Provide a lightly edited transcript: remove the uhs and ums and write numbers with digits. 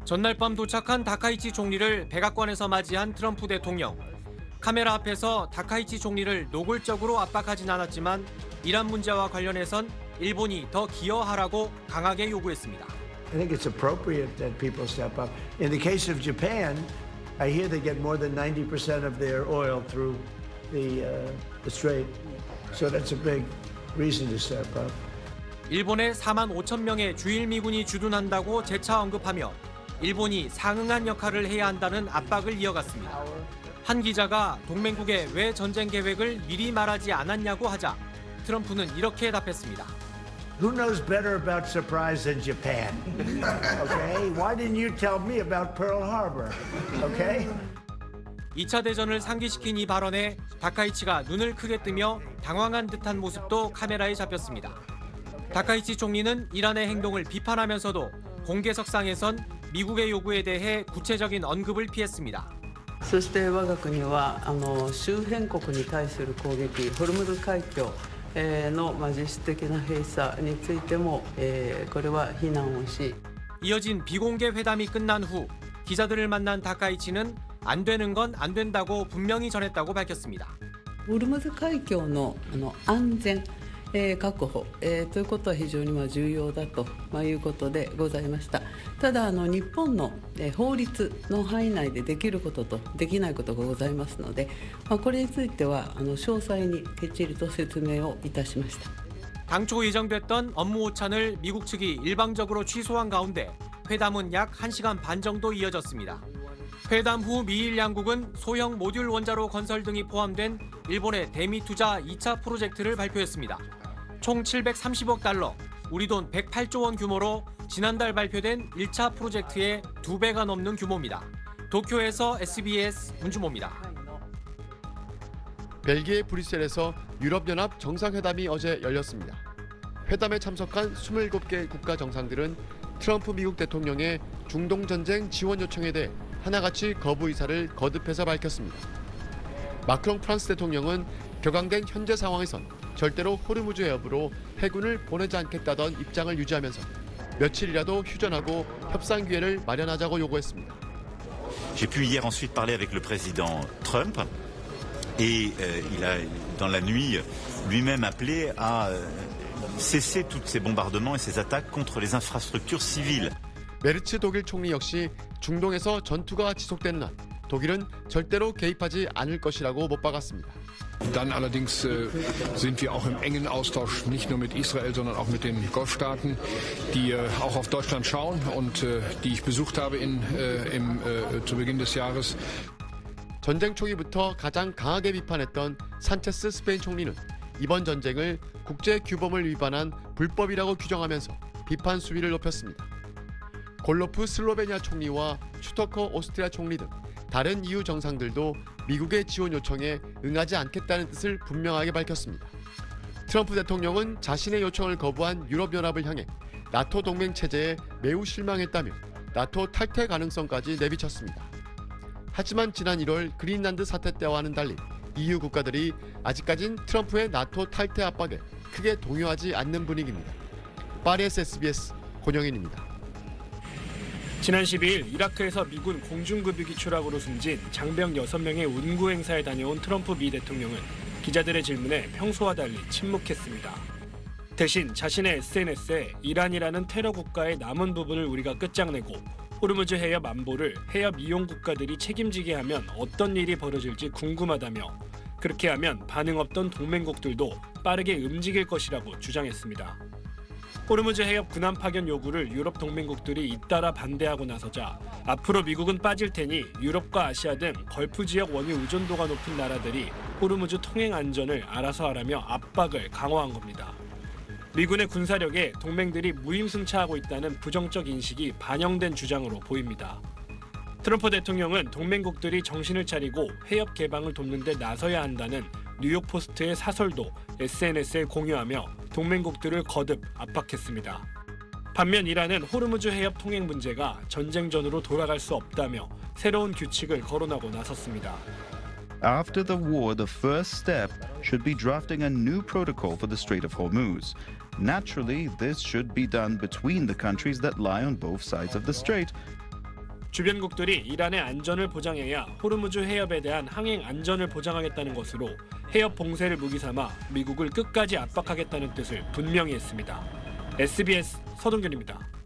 전날 밤 도착한 다카이치 총리를 백악관에서 맞이한 트럼프 대통령. 카메라 앞에서 다카이치 총리를 노골적으로 압박하진 않았지만 이란 문제와 관련해선 일본이 더 기여하라고 강하게 요구했습니다. I think it's appropriate that people step up. In the case of Japan, I hear they get more than 90% of their oil through the strait. So that's a big reason to step up. 일본에 4만 5천 명의 주일 미군이 주둔한다고 재차 언급하며 일본이 상응한 역할을 해야 한다는 압박을 이어갔습니다. 한 기자가 동맹국에 왜 전쟁 계획을 미리 말하지 않았냐고 하자 트럼프는 이렇게 답했습니다. Who knows better about surprise than Japan? Okay? Why didn't you tell me about Pearl Harbor? Okay? 2차 대전을 상기시킨 이 발언에 다카이치가 눈을 크게 뜨며 당황한 듯한 모습도 카메라에 잡혔습니다. 다카이치 총리는 이란의 행동을 비판하면서도 공개석상에선 미국의 요구에 대해 구체적인 언급을 피했습니다. そして我が国は周辺国に対する攻撃、ホルムズ海峡の実質的な閉鎖についてもこれは非難をし 이어진 비공개 회담이 끝난 후 기자들을 만난 다카이치는 안 되는 건 안 된다고 분명히 전했다고 밝혔습니다. ホルムズ海峡の安全確保ということは非常に重要だということでございました。ただ日本の法律の範囲内でできることとできないことがございますので、これについては詳細にきっちりと説明をいたしました。 당초 예정됐던 업무 오찬을 미국 측이 일방적으로 취소한 가운데 회담은 약 1시간 반 정도 이어졌습니다. 회담 후 미일 양국은 소형 모듈 원자로 건설 등이 포함된 일본의 대미 투자 2차 프로젝트를 발표했습니다. 총 730억 달러, 우리 돈 108조 원 규모로 지난달 발표된 1차 프로젝트의 2배가 넘는 규모입니다. 도쿄에서 SBS 문주모입니다. 벨기에 브뤼셀에서 유럽연합 정상회담이 어제 열렸습니다. 회담에 참석한 27개 국가 정상들은 트럼프 미국 대통령의 중동전쟁 지원 요청에 대해 하나같이 거부 의사를 거듭해서 밝혔습니다. 마크롱 프랑스 대통령은 격앙된 현재 상황에선 절대로 호르무즈 해협으로 해군을 보내지 않겠다던 입장을 유지하면서 며칠이라도 휴전하고 협상 기회를 마련하자고 요구했습니다. J'ai pu hier ensuite parler avec le président Trump et il a dans la nuit lui-même appelé à cesser tous ces bombardements et ces attaques contre les infrastructures civiles. 메르츠 독일 총리 역시 중동에서 전투가 지속되는 한 독일은 절대로 개입하지 않을 것이라고 못 박았습니다. Dann allerdings sind wir auch im engen Austausch, nicht nur mit Israel, sondern auch mit den Golfstaaten, die auch auf Deutschland schauen und die ich besucht habe zu Beginn des Jahres. 전쟁 초기부터 가장 강하게 비판했던 산체스 스페인 총리는 이번 전쟁을 국제 규범을 위반한 불법이라고 규정하면서 비판 수위를 높였습니다. 골로프 슬로베니아 총리와 슈터커 오스트리아 총리 등 다른 EU 정상들도 미국의 지원 요청에 응하지 않겠다는 뜻을 분명하게 밝혔습니다. 트럼프 대통령은 자신의 요청을 거부한 유럽연합을 향해 나토 동맹 체제에 매우 실망했다며 나토 탈퇴 가능성까지 내비쳤습니다. 하지만 지난 1월 그린란드 사태 때와는 달리 EU 국가들이 아직까진 트럼프의 나토 탈퇴 압박에 크게 동요하지 않는 분위기입니다. 파리에서 SBS 권영인입니다. 지난 12일 이라크에서 미군 공중급유기 추락으로 숨진 장병 6명의 운구 행사에 다녀온 트럼프 미 대통령은 기자들의 질문에 평소와 달리 침묵했습니다. 대신 자신의 SNS에 이란이라는 테러 국가의 남은 부분을 우리가 끝장내고 호르무즈 해협 안보를 해협 이용 국가들이 책임지게 하면 어떤 일이 벌어질지 궁금하다며 그렇게 하면 반응 없던 동맹국들도 빠르게 움직일 것이라고 주장했습니다. 호르무즈 해협 군함 파견 요구를 유럽 동맹국들이 잇따라 반대하고 나서자 앞으로 미국은 빠질 테니 유럽과 아시아 등 걸프 지역 원유 의존도가 높은 나라들이 호르무즈 통행 안전을 알아서 하라며 압박을 강화한 겁니다. 미군의 군사력에 동맹들이 무임승차하고 있다는 부정적 인식이 반영된 주장으로 보입니다. 트럼프 대통령은 동맹국들이 정신을 차리고 해협 개방을 돕는 데 나서야 한다는 뉴욕포스트의 사설도 SNS에 공유하며 동맹국들을 거듭 압박했습니다. 반면 이란은 호르무즈 해협 통행 문제가 전쟁전으로 돌아갈 수 없다며 새로운 규칙을 거론하고 나섰습니다. After the war, the first step should be drafting a new protocol for the Strait of Hormuz. Naturally, this should be done between the countries that lie on both sides of the strait. 주변국들이 이란의 안전을 보장해야 호르무즈 해협에 대한 항행 안전을 보장하겠다는 것으로 해협 봉쇄를 무기삼아 미국을 끝까지 압박하겠다는 뜻을 분명히 했습니다. SBS 서동균입니다.